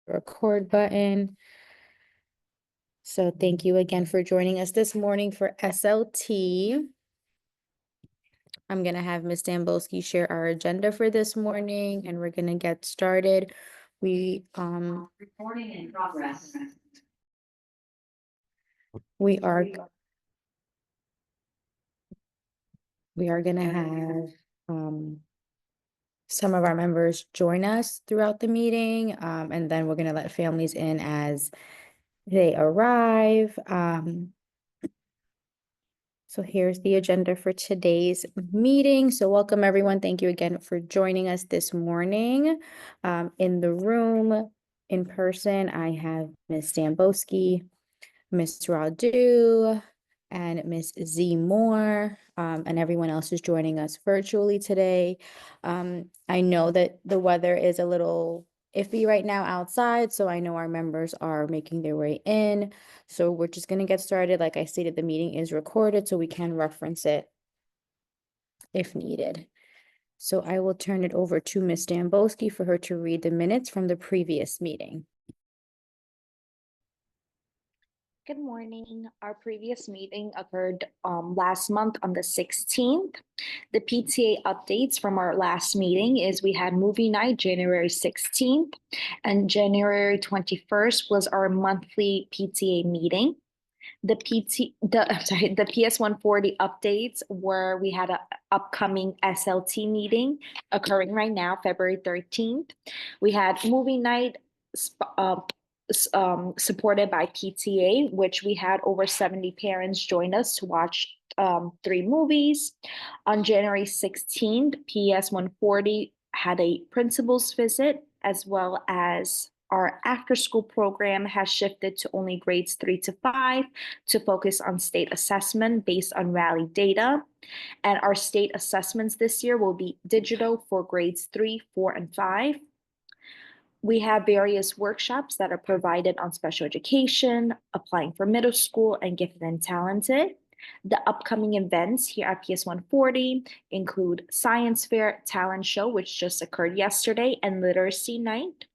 record button. So thank you again for joining us this morning for SLT. I'm going to have Ms. Dambolsky share our agenda for this morning, and we're going to get started. Recording in progress. We are going to have some of our members join us throughout the meeting, and then we're going to let families in as they arrive. So here's the agenda for today's meeting. So welcome, everyone. Thank you again for joining us this morning. In the room, in person, I have Ms. Dambolsky, Ms. Radu, and Ms. Z Moore, and everyone else is joining us virtually today. I know that the weather is a little iffy right now outside, so I know our members are making their way in. So we're just going to get started. Like I stated, the meeting is recorded, so we can reference it if needed. So I will turn it over to Ms. Dambolsky for her to read the minutes from the previous meeting. Good morning. Our previous meeting occurred last month on the 16th. The PTA updates from our last meeting is we had movie night January 16th, and January 21st was our monthly PTA meeting. The PS 140 updates were we had an upcoming SLT meeting occurring right now, February 13th. We had movie night supported by PTA, which we had over 70 parents join us to watch 3 movies. On January 16th, PS 140 had a principal's visit, as well as our after-school program has shifted to only grades 3 to 5 to focus on state assessment based on Rally data. And our state assessments this year will be digital for grades 3, 4, and 5. We have various workshops that are provided on special education, applying for middle school, and gifted and talented. The upcoming events here at PS 140 include Science Fair, Talent Show, which just occurred yesterday, and Literacy Night.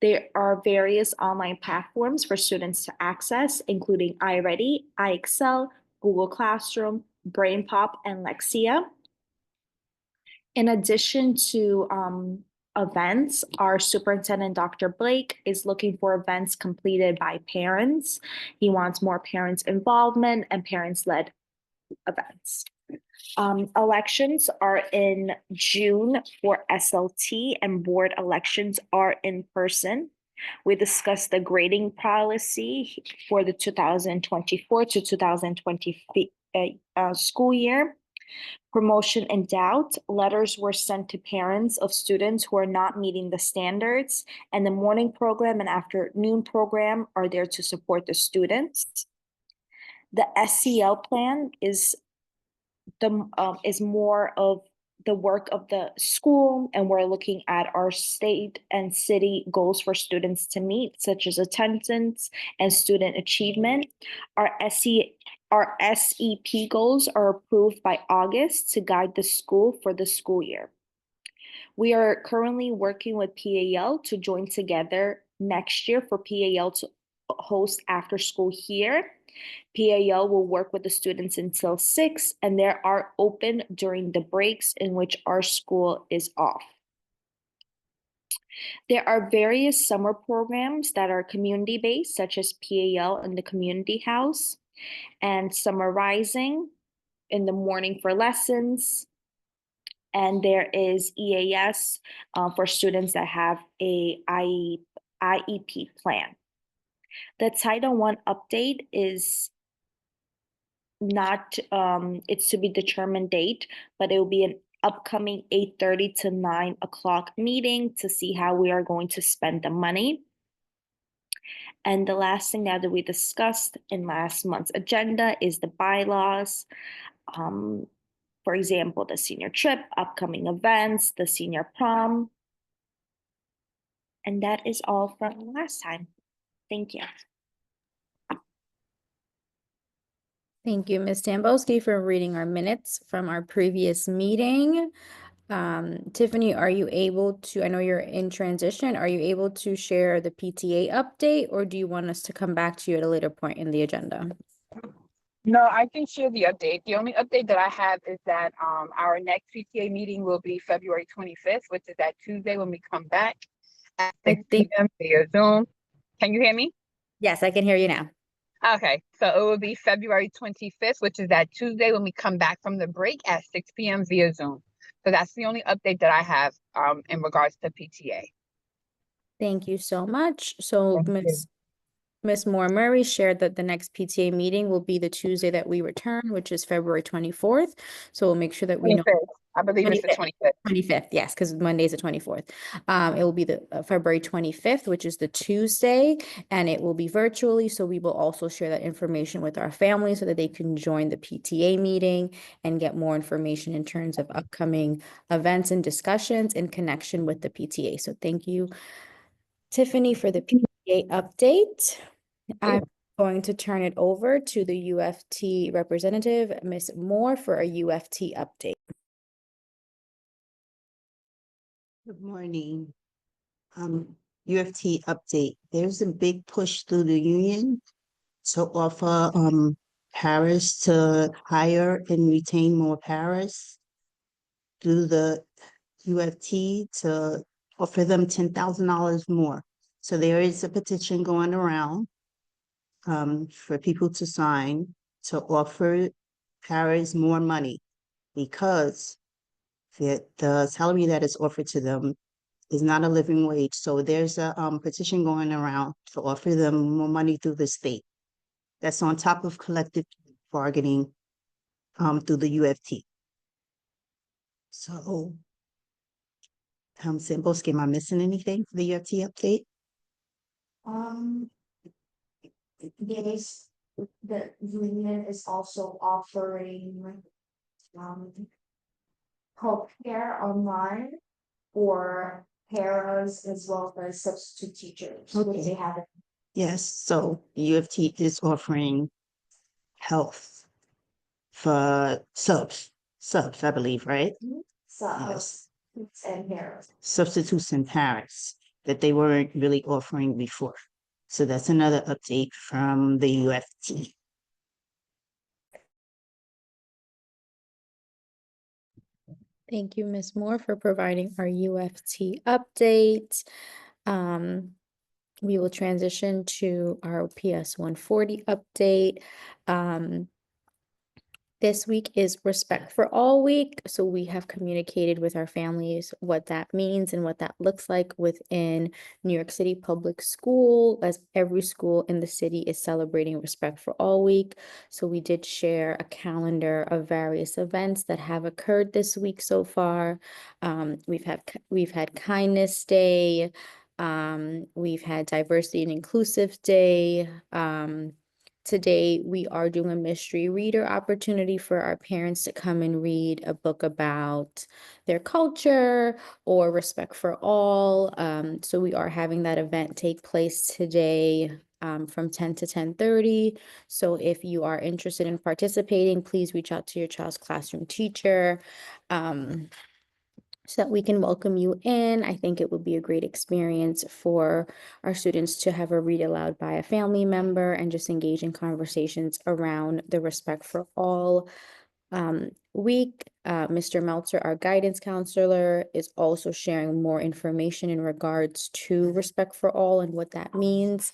There are various online platforms for students to access, including iReady, iExcel, Google Classroom, BrainPop, and Lexia. In addition to events, our superintendent, Dr. Blake, is looking for events completed by parents. He wants more parents' involvement and parents-led events. Elections are in June for SLT, and board elections are in person. We discussed the grading policy for the 2024 to 2025 school year. Promotion in doubt, letters were sent to parents of students who are not meeting the standards, and the morning program and afternoon program are there to support the students. The SEL plan is more of the work of the school, and we're looking at our state and city goals for students to meet, such as attendance and student achievement. Our SEP goals are approved by August to guide the school for the school year. We are currently working with PAL to join together next year for PAL to host after school here. PAL will work with the students until 6, and they are open during the breaks in which our school is off. There are various summer programs that are community-based, such as PAL in the community house, and Summer Rising in the morning for lessons. And there is EAS for students that have a IEP plan. The Title I update is not, it's to be determined date, but it will be an upcoming 8:30 to 9 o'clock meeting to see how we are going to spend the money. And the last thing that we discussed in last month's agenda is the bylaws. For example, the senior trip, upcoming events, the senior prom. And that is all from last time. Thank you. Thank you, Ms. Dambolsky, for reading our minutes from our previous meeting. Tiffany, are you able to, I know you're in transition, are you able to share the PTA update, or do you want us to come back to you at a later point in the agenda? No, I can share the update. The only update that I have is that our next PTA meeting will be February 25th, which is that Tuesday when we come back at I 6 think, p.m. via Zoom. Can you hear me? yes, I can hear you now. Okay, so it will be February 25th, which is that Tuesday when we come back from the break at 6 p.m. via Zoom. So that's the only update that I have in regards to PTA. Thank you so much. So Thank you. Ms. Moore Murray shared that the next PTA meeting will be the Tuesday that we return, which is February 24th. So we'll make sure that we know 25th. I believe it's the 25th. 25th, yes, because Monday is the 24th. It will be the February 25th, which is the Tuesday, and it will be virtually. So we will also share that information with our families so that they can join the PTA meeting and get more information in terms of upcoming events and discussions in connection with the PTA. So thank you, Tiffany, for the PTA update. I'm going to turn it over to the UFT representative, Ms. Moore, for a UFT update. Good morning. UFT update. There's a big push through the union to offer paras to hire and retain more paras through the UFT to offer them $10,000 more. So there is a petition going around for people to sign to offer paras more money because the salary that is offered to them is not a living wage. So there's a petition going around to offer them more money through the state. That's on top of collective bargaining through the UFT. So, Simboski, am I missing anything for the UFT update? Yes, the union is also offering healthcare online for paras as well as substitute teachers, which Okay. they haven't. Yes, so UFT is offering health for subs, I believe, right? Yes. And paras. Substitutes and parents that they weren't really offering before. So that's another update from the UFT. Thank you, Ms. Moore, for providing our UFT update. We will transition to our PS 140 update. This week is Respect for All Week, so we have communicated with our families what that means and what that looks like within New York City Public School, as every school in the city is celebrating Respect for All Week. So we did share a calendar of various events that have occurred this week so far. We've had Kindness Day, we've had Diversity and Inclusive Day. Today, we are doing a mystery reader opportunity for our parents to come and read a book about their culture or respect for all. So we are having that event take place today from 10 to 10:30. So if you are interested in participating, please reach out to your child's classroom teacher. So that we can welcome you in. I think it would be a great experience for our students to have a read aloud by a family member and just engage in conversations around the Respect for All week. Mr. Meltzer, our guidance counselor, is also sharing more information in regards to Respect for All and what that means.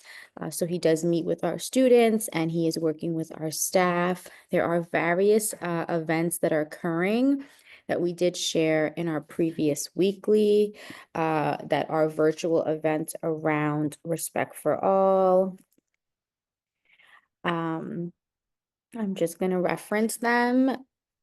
So he does meet with our students and he is working with our staff. There are various events that are occurring that we did share in our previous weekly that are virtual events around Respect for All. I'm just going to reference them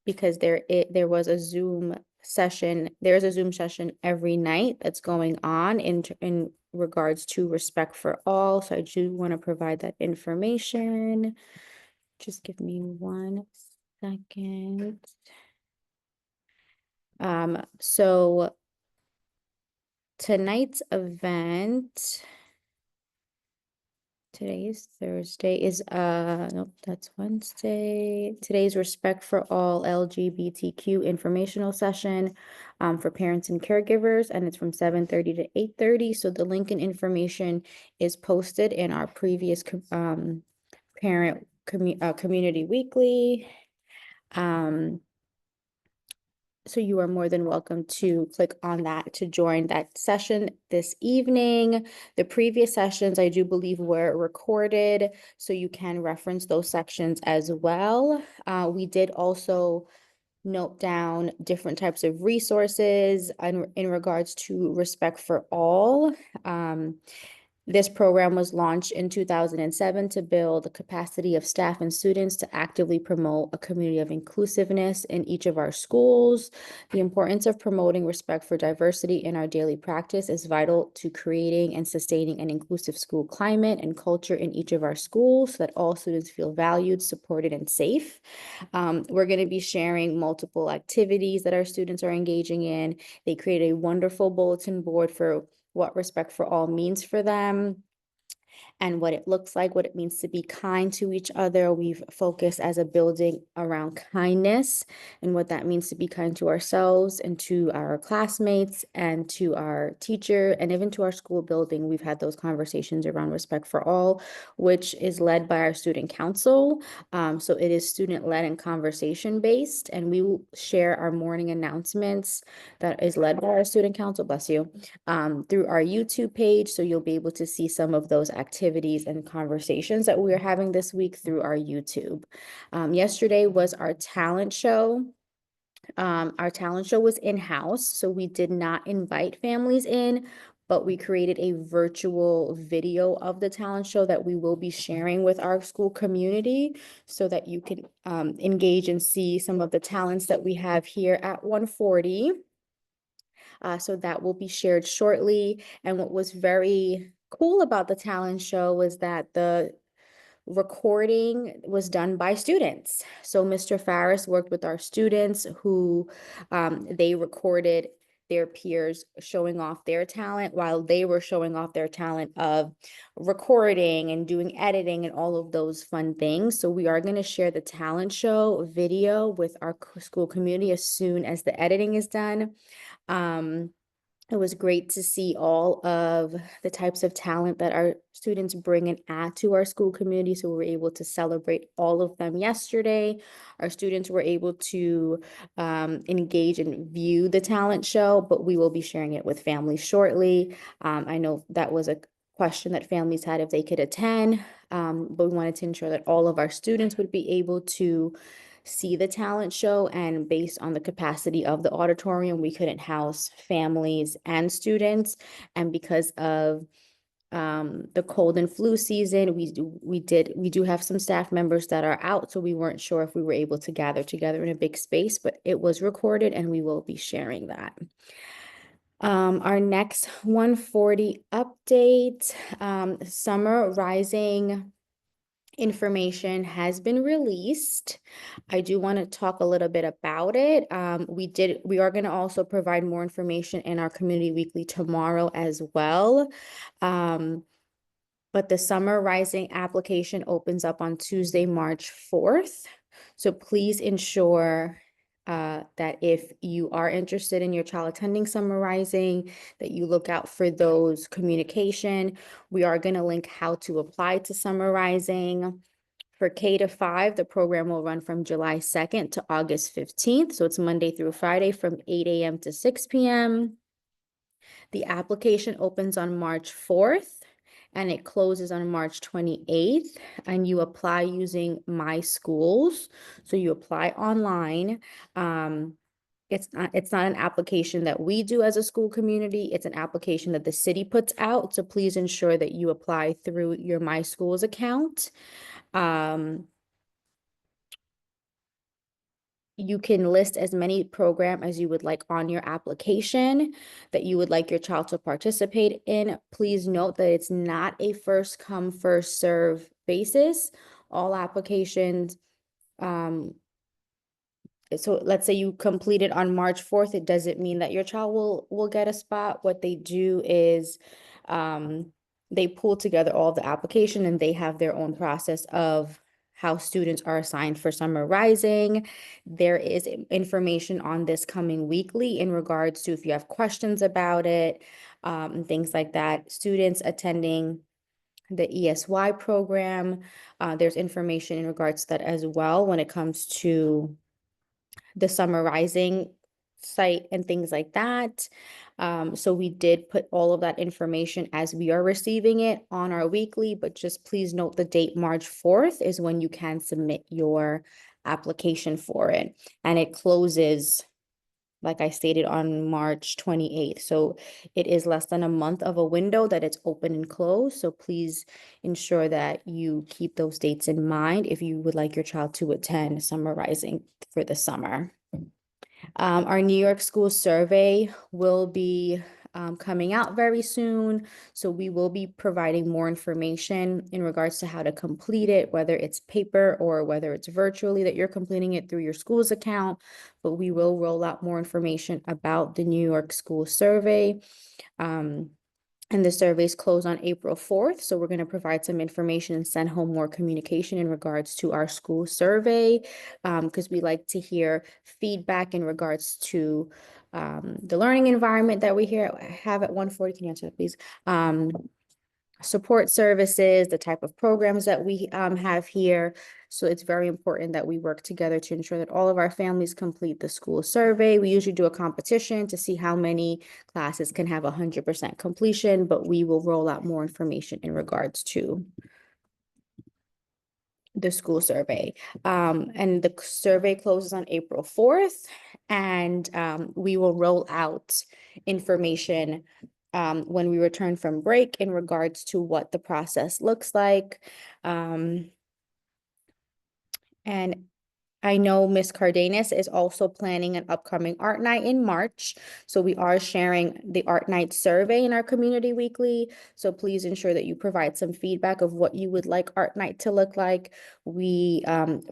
because there was a Zoom session. There's a Zoom session every night that's going on in regards to Respect for All. So I do want to provide that information. Just give me 1 second. So tonight's event Today is Thursday is, nope, that's Wednesday. Today's Respect for All LGBTQ informational session for parents and caregivers, and it's from 7:30 to 8:30. So the link and information is posted in our previous parent community weekly. So you are more than welcome to click on that to join that session this evening. The previous sessions, I do believe, were recorded, so you can reference those sections as well. We did also note down different types of resources in regards to Respect for All. This program was launched in 2007 to build the capacity of staff and students to actively promote a community of inclusiveness in each of our schools. The importance of promoting respect for diversity in our daily practice is vital to creating and sustaining an inclusive school climate and culture in each of our schools so that all students feel valued, supported, and safe. We're going to be sharing multiple activities that our students are engaging in. They create a wonderful bulletin board for what Respect for All means for them and what it looks like, what it means to be kind to each other. We've focused as a building around kindness and what that means to be kind to ourselves and to our classmates and to our teacher and even to our school building. We've had those conversations around Respect for All, which is led by our student council. So it is student-led and conversation-based, and we will share our morning announcements that is led by our student council, bless you, through our YouTube page. So you'll be able to see some of those activities and conversations that we are having this week through our YouTube. Yesterday was our talent show. Our talent show was in-house, so we did not invite families in, but we created a virtual video of the talent show that we will be sharing with our school community so that you can engage and see some of the talents that we have here at 140. So that will be shared shortly. And what was very cool about the talent show was that the recording was done by students. So Mr. Farris worked with our students who they recorded their peers showing off their talent while they were showing off their talent of recording and doing editing and all of those fun things. So we are going to share the talent show video with our school community as soon as the editing is done. It was great to see all of the types of talent that our students bring and add to our school community. So we were able to celebrate all of them yesterday. Our students were able to engage and view the talent show, but we will be sharing it with families shortly. I know that was a question that families had if they could attend, but we wanted to ensure that all of our students would be able to see the talent show, and based on the capacity of the auditorium, we couldn't house families and students. And because of the cold and flu season, we do have some staff members that are out, so we weren't sure if we were able to gather together in a big space, but it was recorded and we will be sharing that. Our next 140 update, Summer Rising information has been released. I do want to talk a little bit about it. We are going to also provide more information in our community weekly tomorrow as well. But the Summer Rising application opens up on Tuesday, March 4th. So please ensure that if you are interested in your child attending Summer Rising, that you look out for those communication. We are going to link how to apply to Summer Rising. For K to 5, the program will run from July 2nd to August 15th. So it's Monday through Friday from 8 a.m. to 6 p.m. The application opens on March 4th and it closes on March 28th, and you apply using My Schools. So you apply online. It's not an application that we do as a school community. It's an application that the city puts out. So please ensure that you apply through your My Schools account. You can list as many program as you would like on your application that you would like your child to participate in. Please note that it's not a first come, first serve basis. All applications, so let's say you complete it on March 4th, it doesn't mean that your child will get a spot. What they do is they pull together all the application and they have their own process of how students are assigned for Summer Rising. There is information on this coming weekly in regards to if you have questions about it, and things like that. Students attending the ESY program, there's information in regards to that as well when it comes to the Summer Rising site and things like that. So we did put all of that information as we are receiving it on our weekly, but just please note the date March 4th is when you can submit your application for it. And it closes, like I stated, on March 28th. So it is less than a month of a window that it's open and closed. So please ensure that you keep those dates in mind if you would like your child to attend Summer Rising for the summer. Our New York School Survey will be coming out very soon. So we will be providing more information in regards to how to complete it, whether it's paper or whether it's virtually that you're completing it through your school's account. But we will roll out more information about the New York School Survey. And the surveys close on April 4th. So we're going to provide some information and send home more communication in regards to our school survey, because we like to hear feedback in regards to the learning environment that we have at 140. Can you answer that, please? Support services, the type of programs that we have here. So it's very important that we work together to ensure that all of our families complete the school survey. We usually do a competition to see how many classes can have 100% completion, but we will roll out more information in regards to the school survey. And the survey closes on April 4th, and we will roll out information when we return from break in regards to what the process looks like. And I know Ms. Cardenas is also planning an upcoming art night in March. So we are sharing the art night survey in our community weekly. So please ensure that you provide some feedback of what you would like art night to look like. We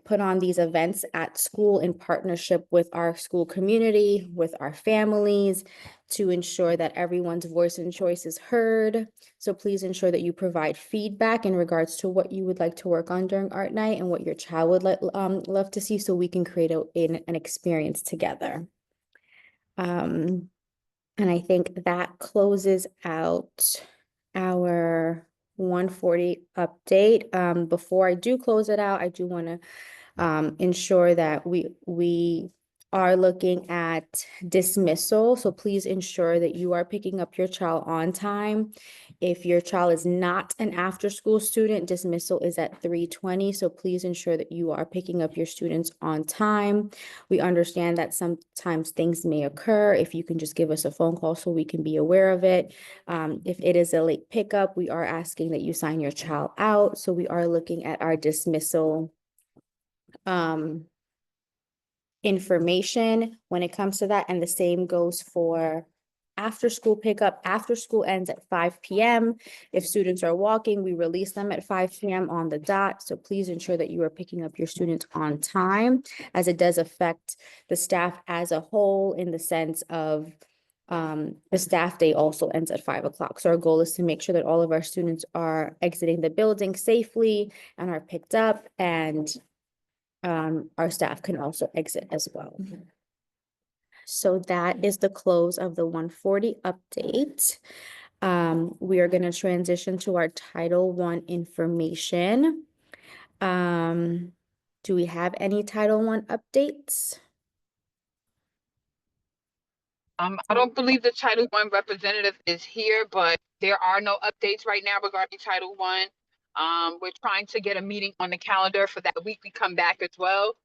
put on these events at school in partnership with our school community, with our families, to ensure that everyone's voice and choice is heard. So please ensure that you provide feedback in regards to what you would like to work on during art night and what your child would love to see, so we can create an experience together. And I think that closes out our 140 update. Before I do close it out, I do want to ensure that we are looking at dismissal. So please ensure that you are picking up your child on time. If your child is not an after-school student, dismissal is at 3:20. So please ensure that you are picking up your students on time. We understand that sometimes things may occur. If you can just give us a phone call so we can be aware of it. If it is a late pickup, we are asking that you sign your child out. So we are looking at our dismissal information when it comes to that, and the same goes for after school pickup. After school ends at 5 p.m. If students are walking, we release them at 5 p.m. on the dot. So please ensure that you are picking up your students on time, as it does affect the staff as a whole, in the sense of the staff day also ends at 5 o'clock. So our goal is to make sure that all of our students are exiting the building safely and are picked up, and our staff can also exit as well. So that is the close of the 140 update. We are going to transition to our Title I information. Do we have any Title I updates? I don't believe the Title I representative is here, but there are no updates right now regarding Title I. We're trying to get a meeting on the calendar for that week we come back as well.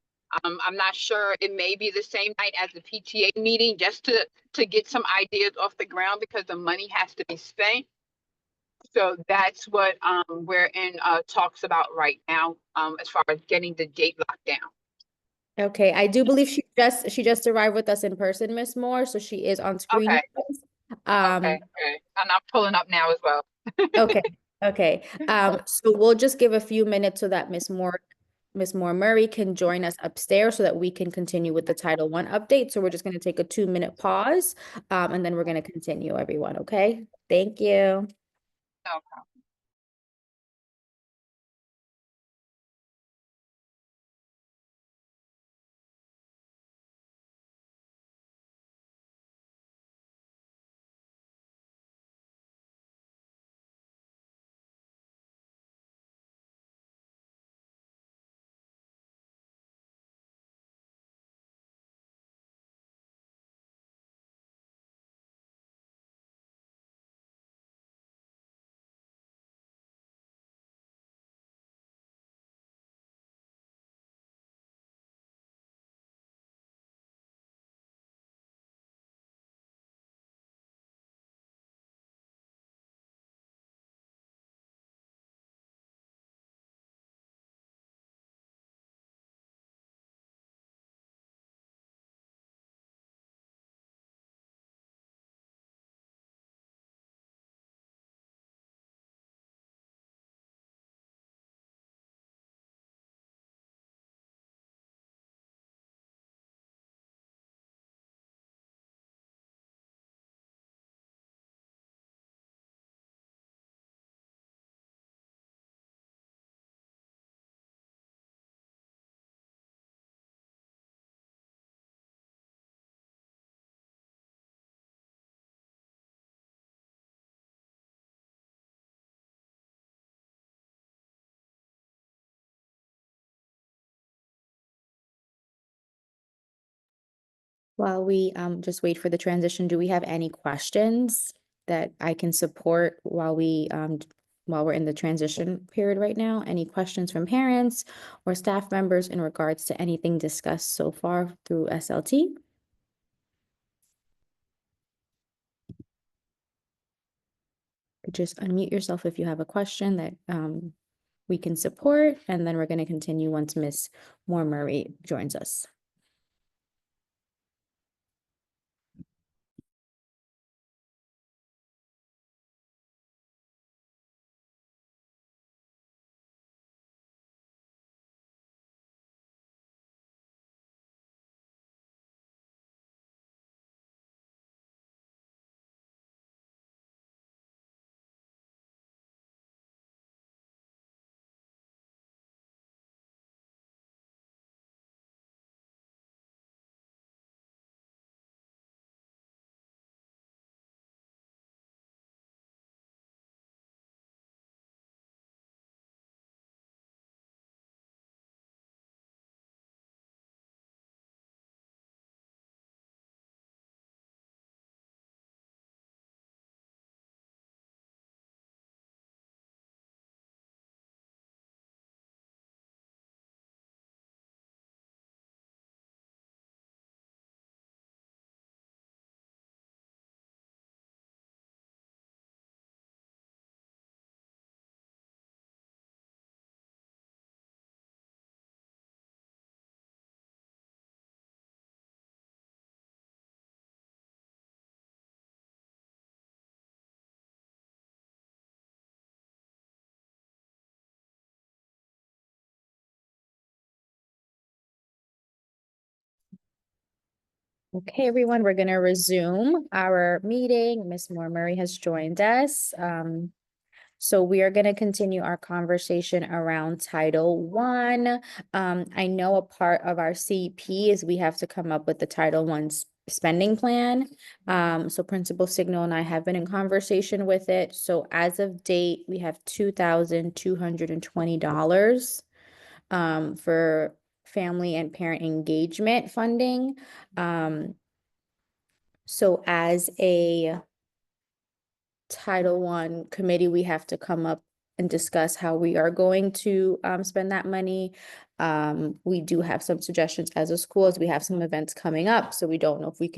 I'm not sure, it may be the same night as the PTA meeting, just to get some ideas off the ground, because the money has to be spent. So that's what we're in talks about right now, as far as getting the date locked down. Okay, I do believe she just arrived with us in person, Miss Moore, so she is on screen. Okay. with us. Okay. And I'm pulling up now as well. Okay. So we'll just give a few minutes so that Miss Moore Murray can join us upstairs so that we can continue with the Title I update. So we're just going to take a 2-minute pause, and then we're going to continue, everyone. Okay. Thank you. No problem. While we just wait for the transition, do we have any questions that I can support while while we're in the transition period right now? Any questions from parents or staff members in regards to anything discussed so far through SLT? Just unmute yourself if you have a question that we can support, and then we're going to continue once Miss Moore Murray joins us. Okay, everyone, we're going to resume our meeting. Miss Moore Murray has joined us. So we are going to continue our conversation around Title I. I know a part of our CP is we have to come up with the Title I spending plan. So Principal Signal and I have been in conversation with it. So as of date, we have $2,220 for family and parent engagement funding. So as a Title I committee, we have to come up and discuss how we are going to spend that money. We do have some suggestions as a school, as we have some events coming up. So we don't know if we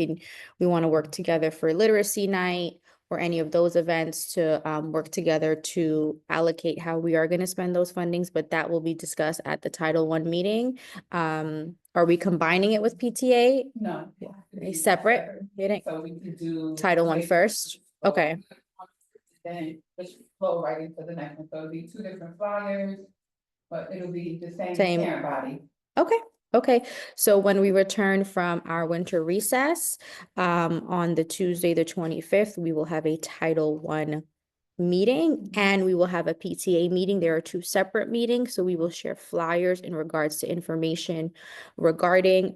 want to work together for literacy night or any of those events to work together to allocate how we are going to spend those fundings, but that will be discussed at the Title I meeting. Are we combining it with PTA? No. A separate meeting? So we could do. Title I first? Okay. Then just flow right into the next one, so it'll be two different flyers, but it'll be the same Same. parent body. Okay, so when we return from our winter recess, on the Tuesday, the 25th, we will have a Title I meeting and we will have a PTA meeting. There are two separate meetings, so we will share flyers in regards to information regarding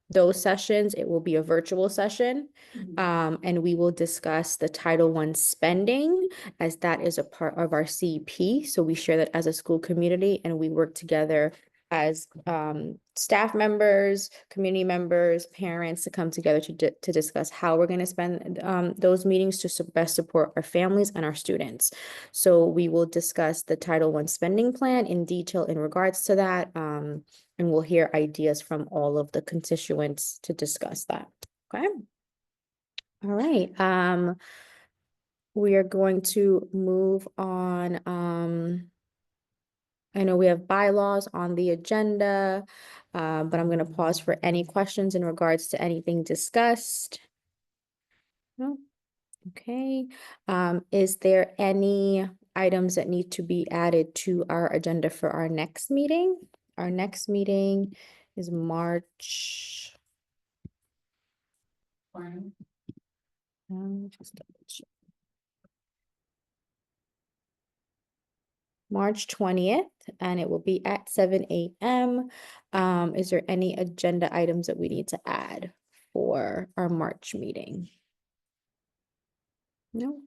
those sessions. It will be a virtual session. And we will discuss the Title I spending, as that is a part of our CP. So we share that as a school community and we work together as staff members, community members, parents to come together to discuss how we're going to spend those meetings to best support our families and our students. So we will discuss the Title I spending plan in detail in regards to that, and we'll hear ideas from all of the constituents to discuss that. Okay. All right. We are going to move on. I know we have bylaws on the agenda, but I'm going to pause for any questions in regards to anything discussed. No? Okay. Is there any items that need to be added to our agenda for our next meeting? Our next meeting is March. Just double check. March 20th, and it will be at 7 a.m. Is there any agenda items that we need to add for our March meeting? No,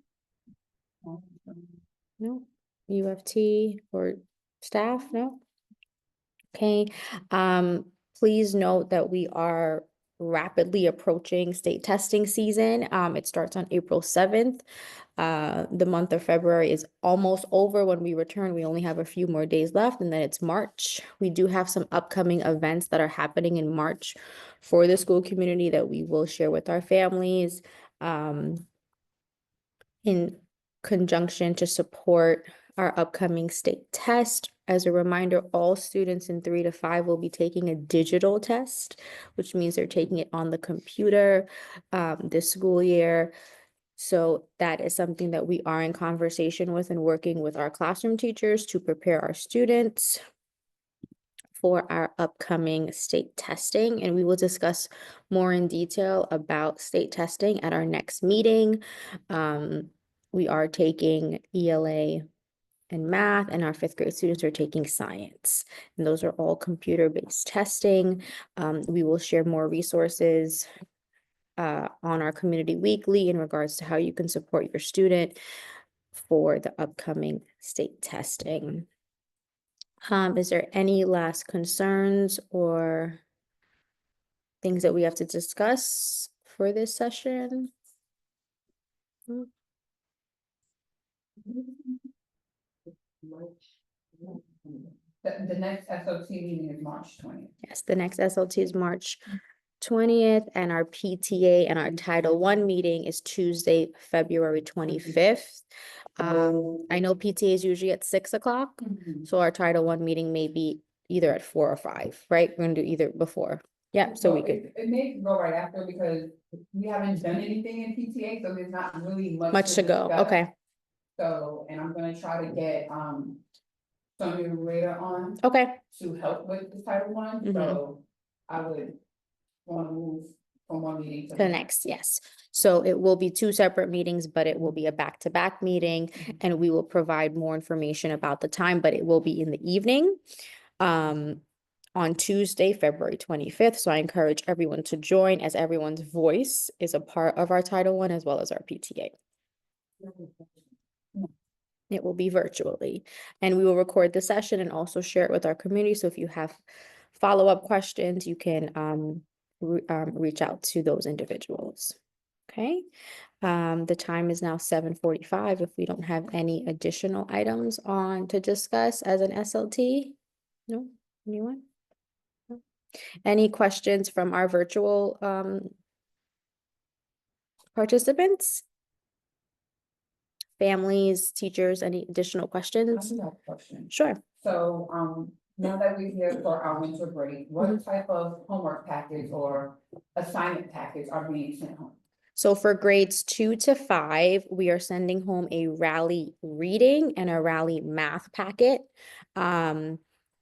no. UFT or staff? No. Okay. Please note that we are rapidly approaching state testing season. It starts on April 7th. The month of February is almost over. When we return, we only have a few more days left, and then it's March. We do have some upcoming events that are happening in March for the school community that we will share with our families in conjunction to support our upcoming state test. As a reminder, all students in 3 to 5 will be taking a digital test, which means they're taking it on the computer this school year. So that is something that we are in conversation with and working with our classroom teachers to prepare our students for our upcoming state testing. And we will discuss more in detail about state testing at our next meeting. We are taking ELA and math, and our 5th grade students are taking science. And those are all computer-based testing. We will share more resources on our community weekly in regards to how you can support your student for the upcoming state testing. Is there any last concerns or things that we have to discuss for this session? The next SLT meeting is March 20th. Yes, the next SLT is March 20th, and our PTA and our Title I meeting is Tuesday, February 25th. I know PTA is usually at 6 o'clock, so our Title I meeting may be either at 4 or 5, right? We're gonna do either before. Yeah, so we could, It may go right after because we haven't done anything in PTA, so there's not really much to go, discuss. okay, So, and I'm gonna try to get, Sonia later on okay. to help with the Title I, Mhm. so I would wanna move from one meeting to The next, yes. So it will be 2 separate meetings, but it will be a back-to-back meeting, and we will provide more information about the time, but it will be in the evening on Tuesday, February 25th. So I encourage everyone to join, as everyone's voice is a part of our Title I as well as our PTA. It will be virtually, and we will record the session and also share it with our community. So if you have follow-up questions, you can reach out to those individuals. Okay, the time is now 7:45. If we don't have any additional items on to discuss as an SLT, no, anyone? No? Any questions from our virtual participants? Families, teachers, any additional I questions? do have a question. Sure. So, now that we're here for our winter break, what type of homework package or assignment package are being sent home? So for grades 2 to 5, we are sending home a rally reading and a rally math packet.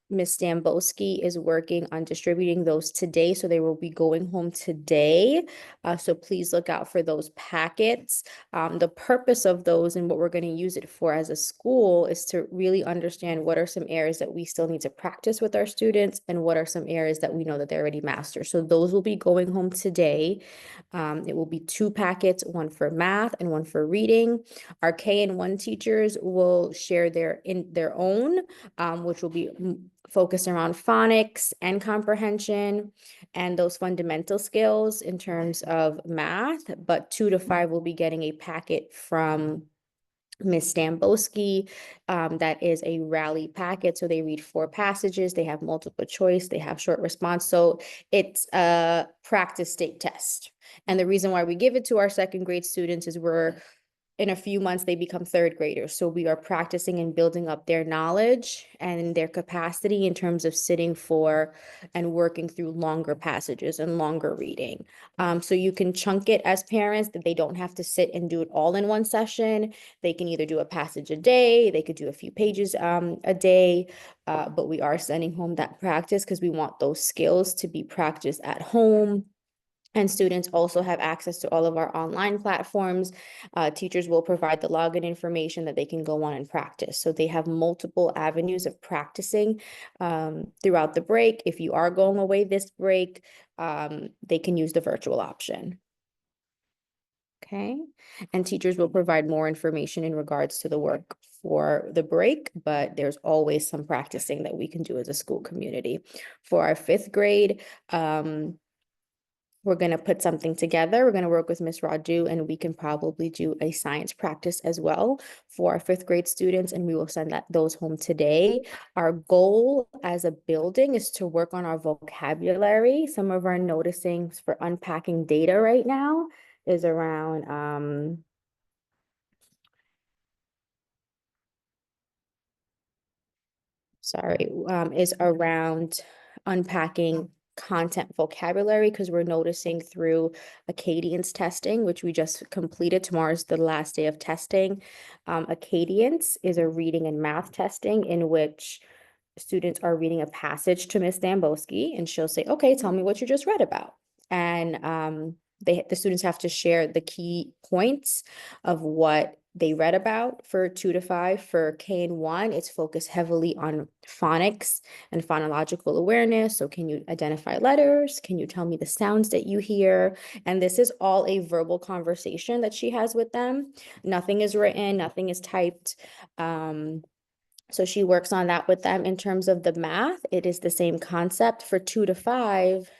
Ms. Stambowski is working on distributing those today, so they will be going home today. So please look out for those packets. The purpose of those and what we're going to use it for as a school is to really understand what are some areas that we still need to practice with our students and what are some areas that we know that they already master. So those will be going home today. It will be 2 packets, one for math and one for reading. Our K-1 teachers will share their own, which will be focused around phonics and comprehension and those fundamental skills in terms of math. But 2 to 5 will be getting a packet from Ms. Stambowski, that is a rally packet. So they read 4 passages, they have multiple choice, they have short response. So it's a practice state test. And the reason why we give it to our 2nd grade students is in a few months, they become 3rd graders. So we are practicing and building up their knowledge and their capacity in terms of sitting for and working through longer passages and longer reading. So you can chunk it as parents, that they don't have to sit and do it all in one session. They can either do a passage a day, they could do a few pages a day, but we are sending home that practice because we want those skills to be practiced at home. And students also have access to all of our online platforms. Teachers will provide the login information that they can go on and practice. So they have multiple avenues of practicing throughout the break. If you are going away this break, they can use the virtual option. Okay, and teachers will provide more information in regards to the work for the break, but there's always some practicing that we can do as a school community. For our 5th grade, we're going to put something together. We're going to work with Ms. Raju, and we can probably do a science practice as well for our 5th grade students, and we will send those home today. Our goal as a building is to work on our vocabulary. Some of our noticings for unpacking data right now is around is around unpacking content vocabulary, because we're noticing through Acadience testing, which we just completed. Tomorrow's the last day of testing. Acadience is a reading and math testing in which students are reading a passage to Miss Dambowski, and she'll say, okay, tell me what you just read about. And the students have to share the key points of what they read about for 2 to 5. For K and 1, it's focused heavily on phonics and phonological awareness. So can you identify letters? Can you tell me the sounds that you hear? And this is all a verbal conversation that she has with them. Nothing is written, nothing is typed. So she works on that with them. In terms of the math, it is the same concept. For 2 to 5,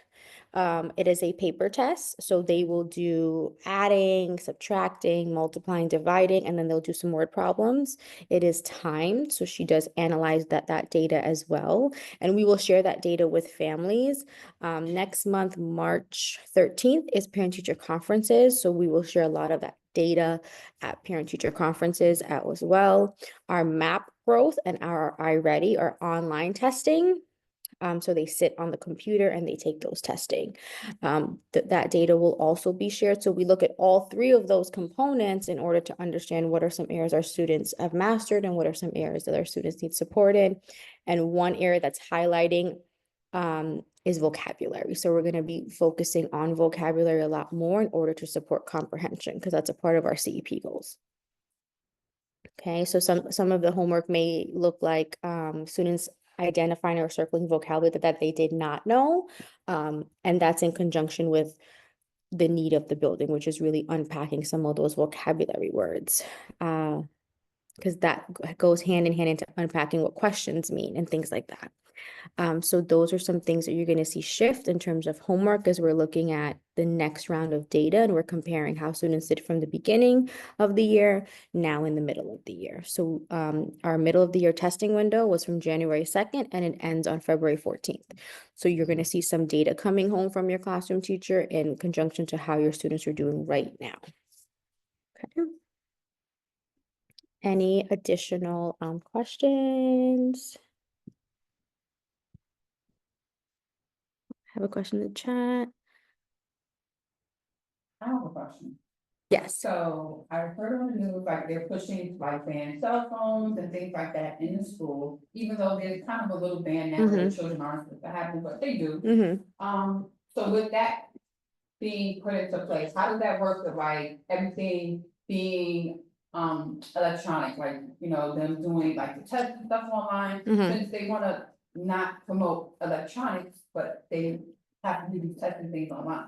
it is a paper test. So they will do adding, subtracting, multiplying, dividing, and then they'll do some word problems. It is timed. So she does analyze that data as well. And we will share that data with families. Next month, March 13th, is parent-teacher conferences. So we will share a lot of that data at parent-teacher conferences as well. Our MAP growth and our iReady are online testing. So they sit on the computer and they take those testing. That data will also be shared. So we look at all 3 of those components in order to understand what are some areas our students have mastered and what are some areas that our students need support in. And one area that's highlighting is vocabulary. So we're going to be focusing on vocabulary a lot more in order to support comprehension, because that's a part of our CEP goals. Okay, so some of the homework may look like students identifying or circling vocabulary that they did not know. And that's in conjunction with the need of the building, which is really unpacking some of those vocabulary words. Because that goes hand in hand into unpacking what questions mean and things like that. So those are some things that you're going to see shift in terms of homework as we're looking at the next round of data, and we're comparing how students did from the beginning of the year, now in the middle of the year. So our middle of the year testing window was from January 2nd and it ends on February 14th. So you're going to see some data coming home from your classroom teacher in conjunction to how your students are doing right now. Okay. Any additional questions? Have a question in the chat. I have a question. Yes. So I heard on the news, like they're pushing like ban cell phones and things like that in the school, even though there's kind of a little ban now where children aren't supposed to have them, but they do. So with that being put into place, how does that work with like everything being electronic, like, you know, them doing like the test and stuff online, since they wanna not promote electronics, but they have to do these testing things online?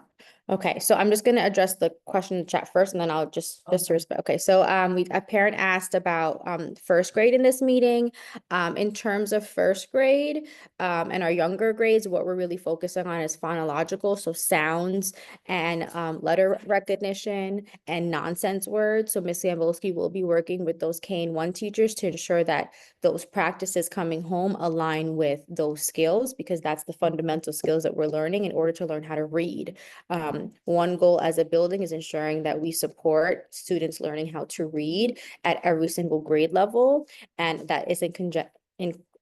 Okay, so I'm just going to address the question in the chat first, and then I'll just respect. Okay, so a parent asked about 1st grade in this meeting. In terms of 1st grade and our younger grades, what we're really focusing on is phonological, so sounds and letter recognition and nonsense words. So Ms. Sambolsky will be working with those K and 1 teachers to ensure that those practices coming home align with those skills, because that's the fundamental skills that we're learning in order to learn how to read. One goal as a building is ensuring that we support students learning how to read at every single grade level, and that is in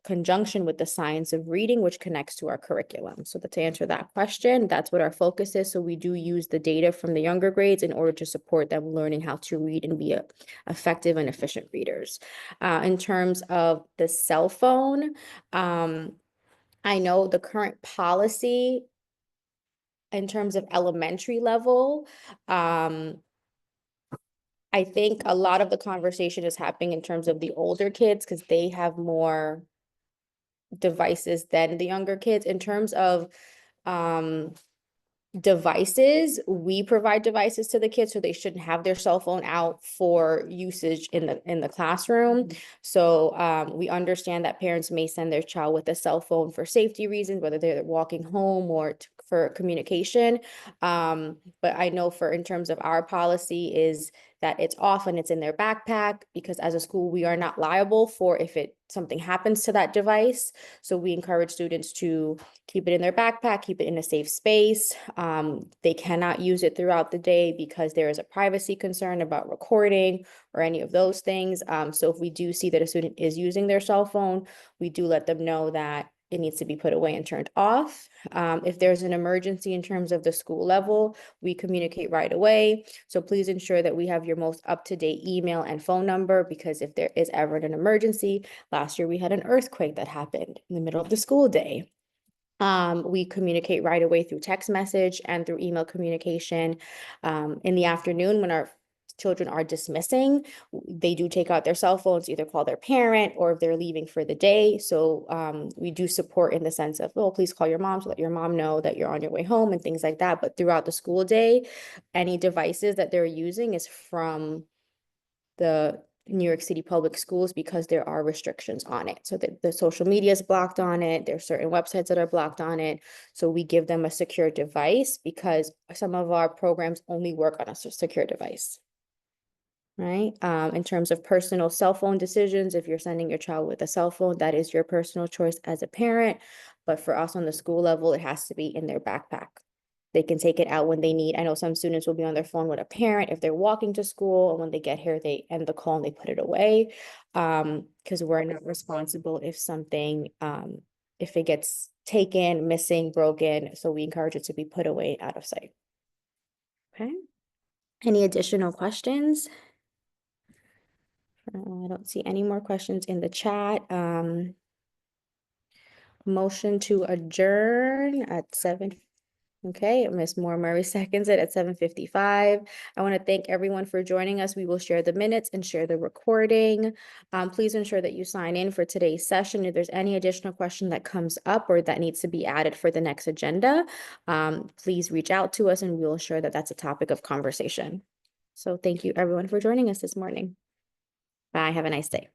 conjunction with the science of reading, which connects to our curriculum. So to answer that question, that's what our focus is. So we do use the data from the younger grades in order to support them learning how to read and be effective and efficient readers. In terms of the cell phone, I know the current policy in terms of elementary level, I think a lot of the conversation is happening in terms of the older kids, because they have more devices than the younger kids. In terms of devices, we provide devices to the kids, so they shouldn't have their cell phone out for usage in the classroom. So we understand that parents may send their child with a cell phone for safety reasons, whether they're walking home or for communication. But I know in terms of our policy is that it's off and it's in their backpack, because as a school, we are not liable for if something happens to that device. So we encourage students to keep it in their backpack, keep it in a safe space. They cannot use it throughout the day because there is a privacy concern about recording or any of those things. So if we do see that a student is using their cell phone, we do let them know that it needs to be put away and turned off. If there's an emergency in terms of the school level, we communicate right away. So please ensure that we have your most up-to-date email and phone number, because if there is ever an emergency, last year we had an earthquake that happened in the middle of the school day. We communicate right away through text message and through email communication. In the afternoon, when our children are dismissing, they do take out their cell phones, either call their parent or if they're leaving for the day. So we do support in the sense of, oh, please call your mom to let your mom know that you're on your way home and things like that. But throughout the school day, any devices that they're using is from the New York City public schools, because there are restrictions on it. So the social media is blocked on it. There's certain websites that are blocked on it. So we give them a secure device, because some of our programs only work on a secure device. Right? In terms of personal cell phone decisions, if you're sending your child with a cell phone, that is your personal choice as a parent. But for us on the school level, it has to be in their backpack. They can take it out when they need. I know some students will be on their phone with a parent if they're walking to school, and when they get here, they end the call and they put it away. Because we're not responsible if something, if it gets taken, missing, broken. So we encourage it to be put away out of sight. Okay. Any additional questions? I don't see any more questions in the chat. Motion to adjourn at 7. Okay, Ms. Moore Murray seconds it at 7:55. I want to thank everyone for joining us. We will share the minutes and share the recording. Please ensure that you sign in for today's session. If there's any additional question that comes up or that needs to be added for the next agenda, please reach out to us and we will ensure that that's a topic of conversation. So thank you everyone for joining us this morning. Bye, have a nice day.